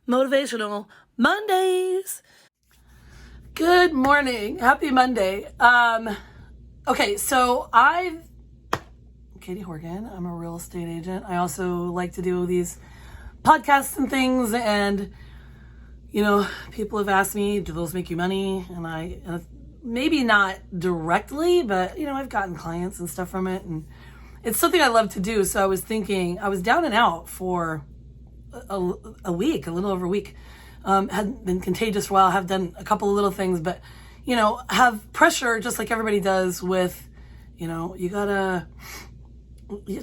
Motivational Mondays. Good morning. Happy Monday. Okay, so I'm Katie Horgan. I'm a real estate agent. I also like to do these podcasts and things, and people have asked me, do those make you money? And maybe not directly, but I've gotten clients and stuff from it, and it's something I love to do. So I was thinking, I was down and out for a week, a little over a week. Hadn't been contagious for a while, have done a couple of little things, but have pressure just like everybody does with, you have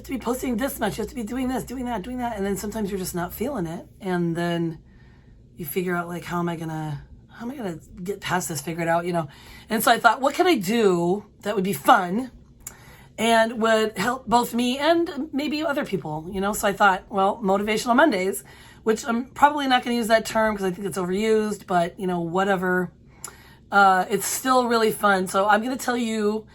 to be posting this much, you have to be doing this, doing that, and then sometimes you're just not feeling it, and then you figure out like, how am I gonna get past this, figure it out, And so I thought, what can I do that would be fun and would help both me and maybe other people, So I thought, well, Motivational Mondays, which I'm probably not going to use that term because I think it's overused, but whatever. It's still really fun. So I'm going to tell you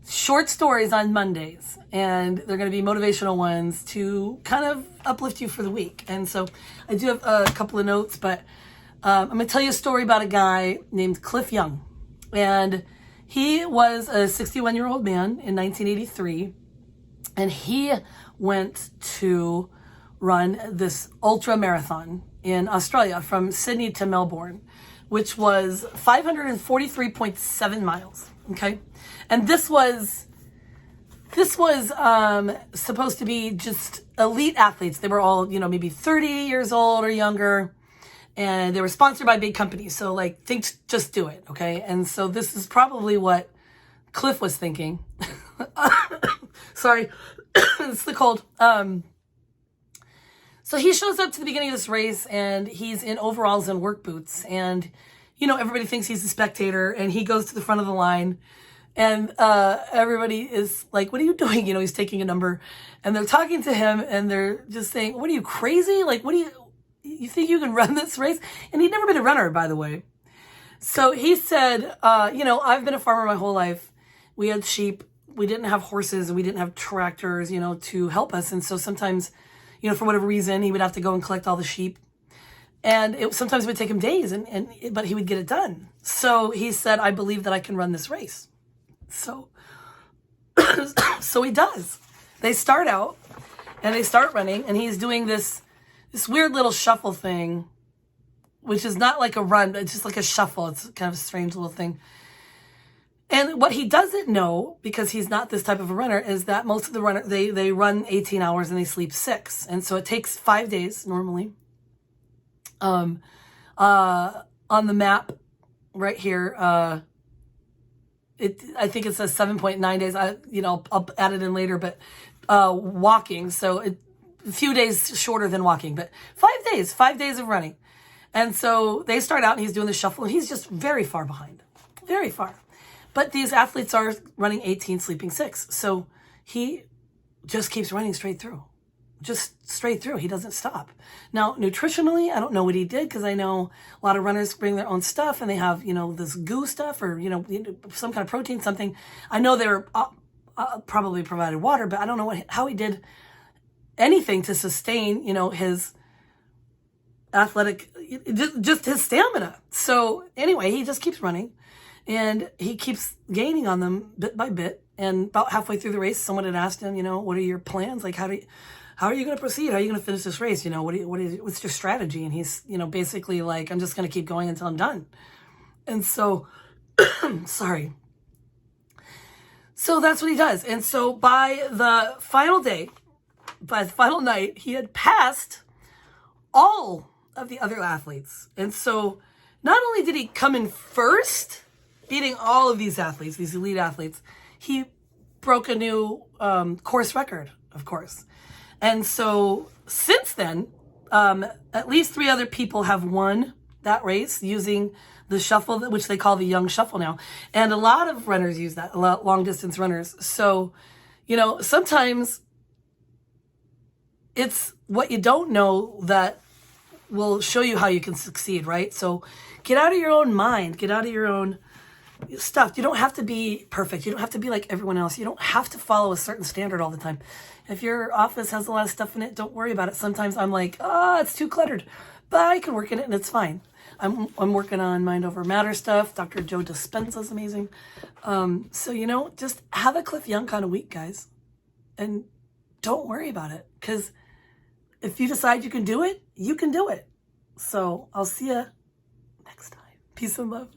short stories on Mondays, and they're going to be motivational ones to kind of uplift you for the week. And so I do have a couple of notes, but I'm going to tell you a story about a guy named Cliff Young. And he was a 61-year-old man in 1983, and he went to run this ultra marathon in Australia from Sydney to Melbourne, which was 543.7 miles. Okay. And this was supposed to be just elite athletes. They were all, maybe 30 years old or younger, and they were sponsored by big companies. So think, just do it. Okay. And so this is probably what Cliff was thinking. Sorry. It's the cold. So he shows up to the beginning of this race, and he's in overalls and work boots, and everybody thinks he's a spectator, and he goes to the front of the line, and everybody is like, what are you doing? He's taking a number, and they're talking to him, and they're just saying, what are you, crazy? What do you think you can run this race? And he'd never been a runner, by the way. So he said, I've been a farmer my whole life. We had sheep. We didn't have horses, and we didn't have tractors, to help us. And so sometimes, for whatever reason, he would have to go and collect all the sheep. And sometimes it would take him days, but he would get it done. So he said, I believe that I can run this race. So, so he does. They start out, and they start running, and he's doing this weird little shuffle thing, which is not like a run, but it's just like a shuffle. It's kind of a strange little thing. And what he doesn't know, because he's not this type of a runner, is that most of the runner, they run 18 hours and they sleep 6. And so it takes 5 days normally. On the map right here, I think it says 7.9 days. I'll add it in later, but walking. So a few days shorter than walking, but 5 days of running. And so they start out, and he's doing the shuffle, and he's just very far behind, very far. But these athletes are running 18, sleeping 6. So he just keeps running straight through. Just straight through. He doesn't stop. Now, nutritionally, I don't know what he did, because I know a lot of runners bring their own stuff, and they have, this goo stuff, or, some kind of protein, something. I know they're probably provided water, but I don't know how he did anything to sustain, his athletic, just his stamina. So anyway, he just keeps running. And he keeps gaining on them bit by bit. And about halfway through the race, someone had asked him, what are your plans? Like, how are you going to proceed? How are you going to finish this race? What's your strategy? And he's, basically like, I'm just going to keep going until I'm done. And so, sorry. So that's what he does. And so by the final night, he had passed all of the other athletes. And so not only did he come in first, beating all of these athletes, these elite athletes, he broke a new course record, of course. And so since then, at least 3 other people have won that race using the shuffle, which they call the Young Shuffle now. And a lot of runners use that, a lot long distance runners. So, sometimes it's what you don't know that will show you how you can succeed, right? So get out of your own mind, get out of your own stuff. You don't have to be perfect. You don't have to be like everyone else. You don't have to follow a certain standard all the time. If your office has a lot of stuff in it, don't worry about it. Sometimes I'm like, it's too cluttered. but I can work in it and it's fine. I'm working on mind over matter stuff. Dr. Joe Dispenza's amazing. So, you know, just have a Cliff Young kind of week, guys. And don't worry about it. Because if you decide you can do it, you can do it. So I'll see you next time. Peace and love.